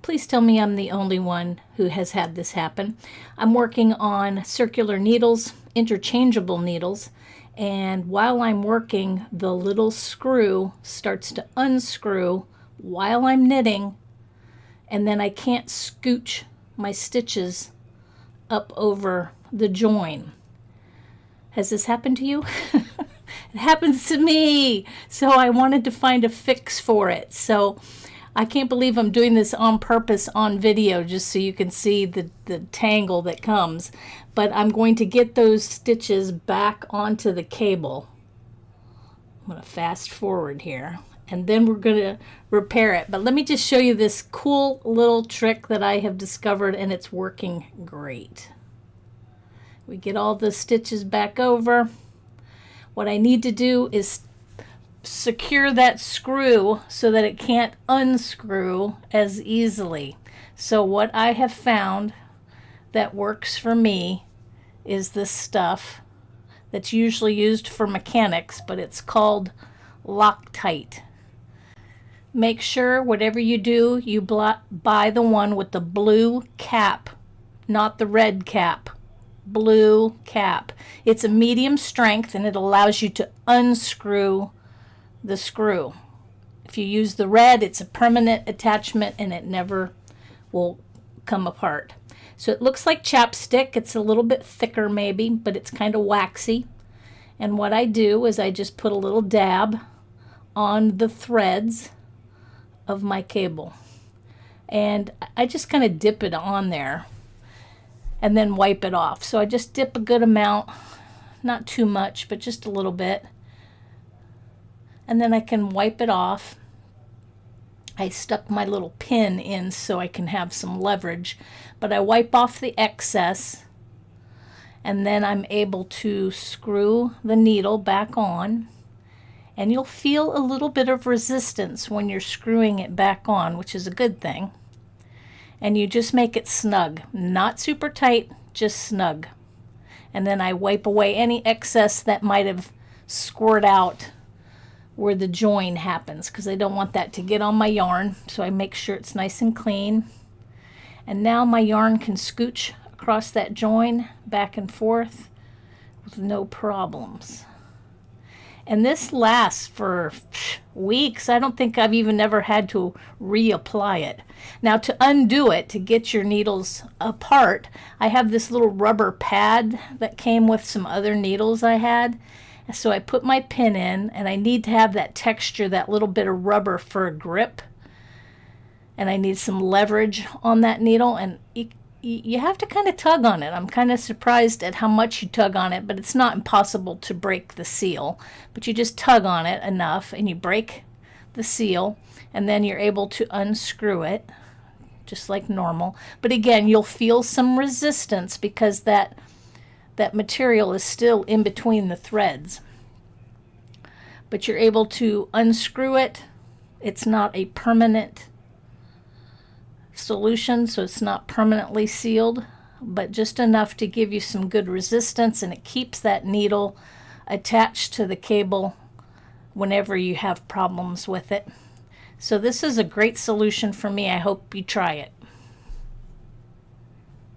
Please tell me I'm the only one who has had this happen. I'm working on circular needles, interchangeable needles, and while I'm working, the little screw starts to unscrew while I'm knitting, and then I can't scooch my stitches up over the join. Has this happened to you? It happens to me. So I wanted to find a fix for it. So I can't believe I'm doing this on purpose on video just so you can see the tangle that comes. But I'm going to get those stitches back onto the cable. I'm going to fast forward here. And then we're going to repair it. But let me just show you this cool little trick that I have discovered, and it's working great. We get all the stitches back over. What I need to do is secure that screw so that it can't unscrew as easily. So what I have found that works for me is this stuff that's usually used for mechanics, but it's called Loctite. Make sure whatever you do, you buy the one with the blue cap, not the red cap. Blue cap. It's a medium strength and it allows you to unscrew the screw. If you use the red, it's a permanent attachment and it never will come apart. So it looks like chapstick. It's a little bit thicker maybe, but it's kind of waxy. And what I do is I just put a little dab on the threads of my cable. And I just kind of dip it on there and then wipe it off. So I just dip a good amount, not too much, but just a little bit. And then I can wipe it off. I stuck my little pin in so I can have some leverage, but I wipe off the excess, and then I'm able to screw the needle back on. And you'll feel a little bit of resistance when you're screwing it back on, which is a good thing. And you just make it snug, not super tight, just snug. And then I wipe away any excess that might have squirted out where the join happens, because I don't want that to get on my yarn. So I make sure it's nice and clean. And now my yarn can scooch across that join back and forth with no problems. And this lasts for weeks. I don't think I've even ever had to reapply it. Now to undo it, to get your needles apart, I have this little rubber pad that came with some other needles I had. So I put my pin in, and I need to have that texture, that little bit of rubber for a grip. And I need some leverage on that needle, and you have to kind of tug on it. I'm kind of surprised at how much you tug on it, but it's not impossible to break the seal. But you just tug on it enough and you break the seal, and then you're able to unscrew it just like normal. But again, you'll feel some resistance because that material is still in between the threads. But you're able to unscrew it. It's not a permanent solution, so it's not permanently sealed, but just enough to give you some good resistance, and it keeps that needle attached to the cable whenever you have problems with it. So this is a great solution for me. I hope you try it.